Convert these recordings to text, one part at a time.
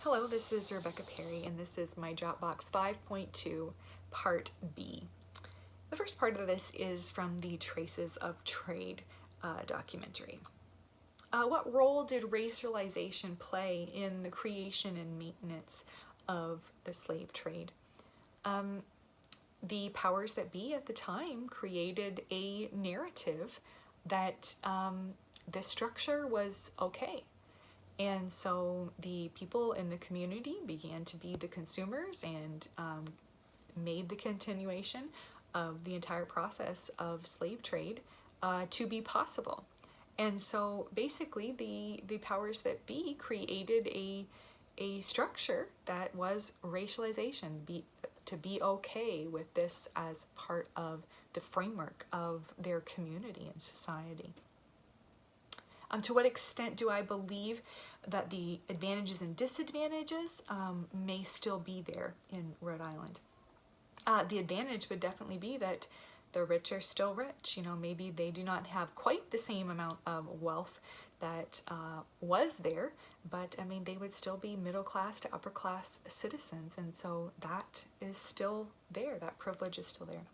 Hello, this is Rebecca Perry, and this is my Dropbox 5.2 Part B. The first part of this is from the Traces of Trade documentary. What role did racialization play in the creation and maintenance of the slave trade? The powers that be at the time created a narrative that this structure was okay. And so the people in the community began to be the consumers and made the continuation of the entire process of slave trade to be possible. And so basically the powers that be created a structure that was racialization, to be okay with this as part of the framework of their community and society. To what extent do I believe that the advantages and disadvantages may still be there in Rhode Island? The advantage would definitely be that the rich are still rich. You know, maybe they do not have quite the same amount of wealth that was there, but I mean, they would still be middle class to upper class citizens, and so that is still there. That privilege is still there.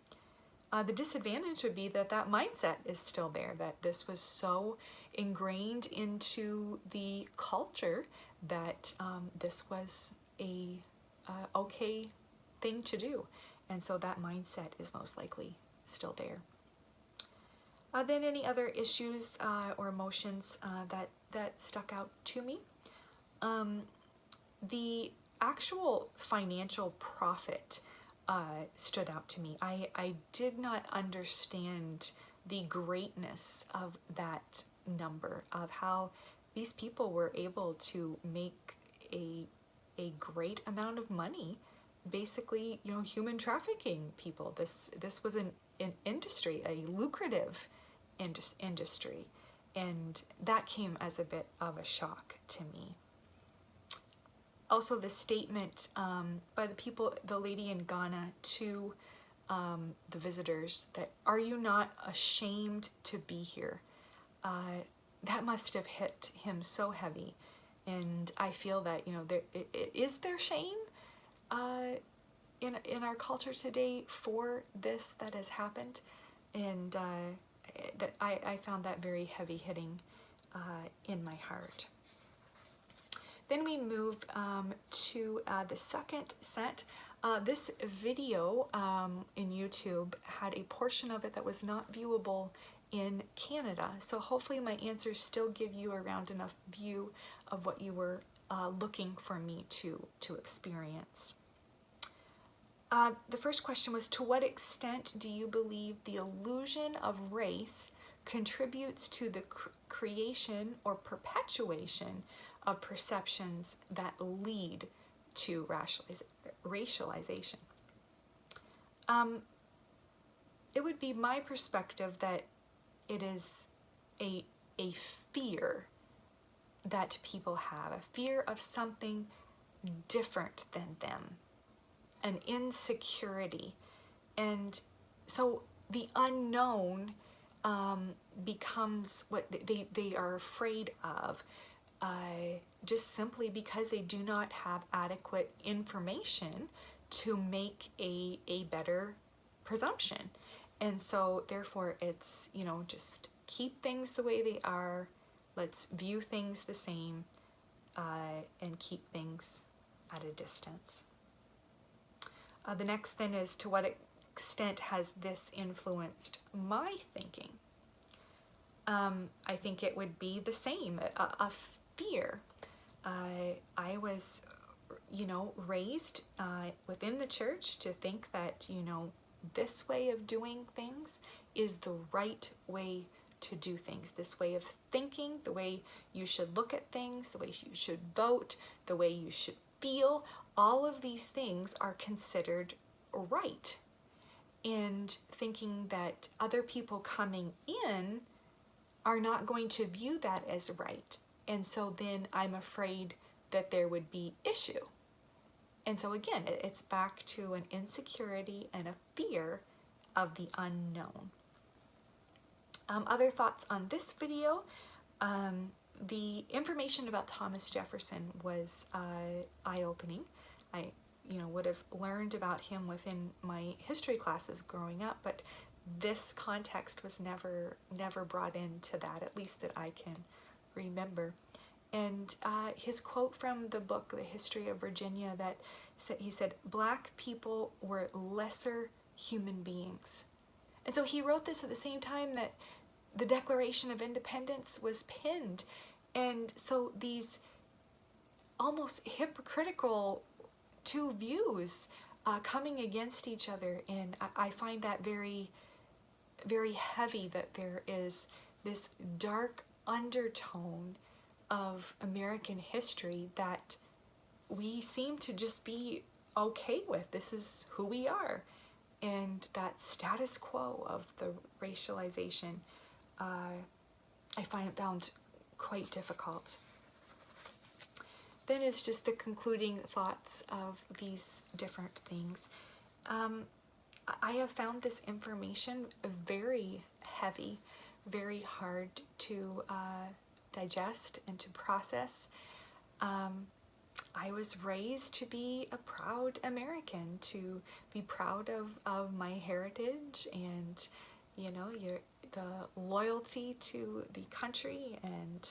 The disadvantage would be that that mindset is still there, that this was so ingrained into the culture that this was a okay thing to do. And so that mindset is most likely still there. Then any other issues or emotions that stuck out to me? The actual financial profit stood out to me. I did not understand the greatness of that number, of how these people were able to make a great amount of money, basically, you know, human trafficking people. This was an industry, a lucrative industry, and that came as a bit of a shock to me. Also, the statement by the people, the lady in Ghana, to the visitors, that, "Are you not ashamed to be here?" That must have hit him so heavy. And I feel that, you know, is there shame in our culture today for this that has happened? And that I found that very heavy hitting in my heart. Then we move to the second set. This video in YouTube had a portion of it that was not viewable in Canada. So hopefully my answers still give you a round enough view of what you were looking for me to experience. The first question was, to what extent do you believe the illusion of race contributes to the creation or perpetuation of perceptions that lead to racialization? It would be my perspective that it is a fear that people have, a fear of something different than them, an insecurity. And so the unknown becomes what they are afraid of, just simply because they do not have adequate information to make a better presumption. And so therefore it's, you know, just keep things the way they are, let's view things the same, and keep things at a distance. The next thing is, to what extent has this influenced my thinking? I think it would be the same, a fear. I was, you know, raised within the church to think that, you know, this way of doing things is the right way to do things. This way of thinking, the way you should look at things, the way you should vote, the way you should feel, all of these things are considered right. And thinking that other people coming in are not going to view that as right. And so then I'm afraid that there would be issue. And so again, it's back to an insecurity and a fear of the unknown. Other thoughts on this video. the information about Thomas Jefferson was eye-opening. I would have learned about him within my history classes growing up, but this context was never brought into that, at least that I can remember. And his quote from the book, The History of Virginia, that he said, "Black people were lesser human beings." And so he wrote this at the same time that the Declaration of Independence was penned. And so these almost hypocritical two views coming against each other, and I find that very, very heavy, that there is this dark undertone of American history that we seem to just be okay with. This is who we are. And that status quo of the racialization, I found quite difficult. Then is just the concluding thoughts of these different things. I have found this information very heavy, very hard to digest and to process. I was raised to be a proud American, to be proud of my heritage and, the loyalty to the country and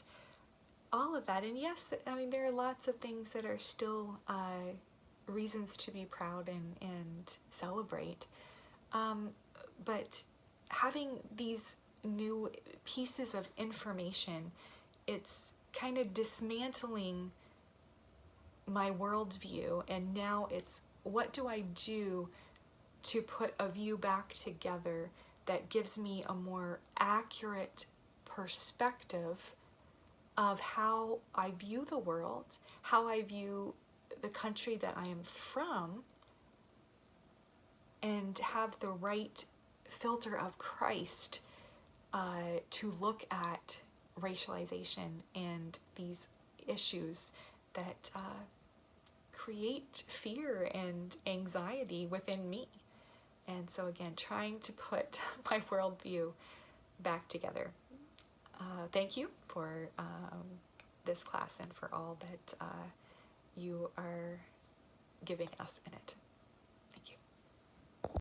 all of that. And yes, there are lots of things that are still reasons to be proud and celebrate. But having these new pieces of information, it's kind of dismantling my worldview, and now it's, what do I do to put a view back together that gives me a more accurate perspective of how I view the world, how I view the country that I am from, and have the right filter of Christ to look at racialization and these issues that create fear and anxiety within me. And so again, trying to put my worldview back together. Thank you for this class and for all that you are giving us in it.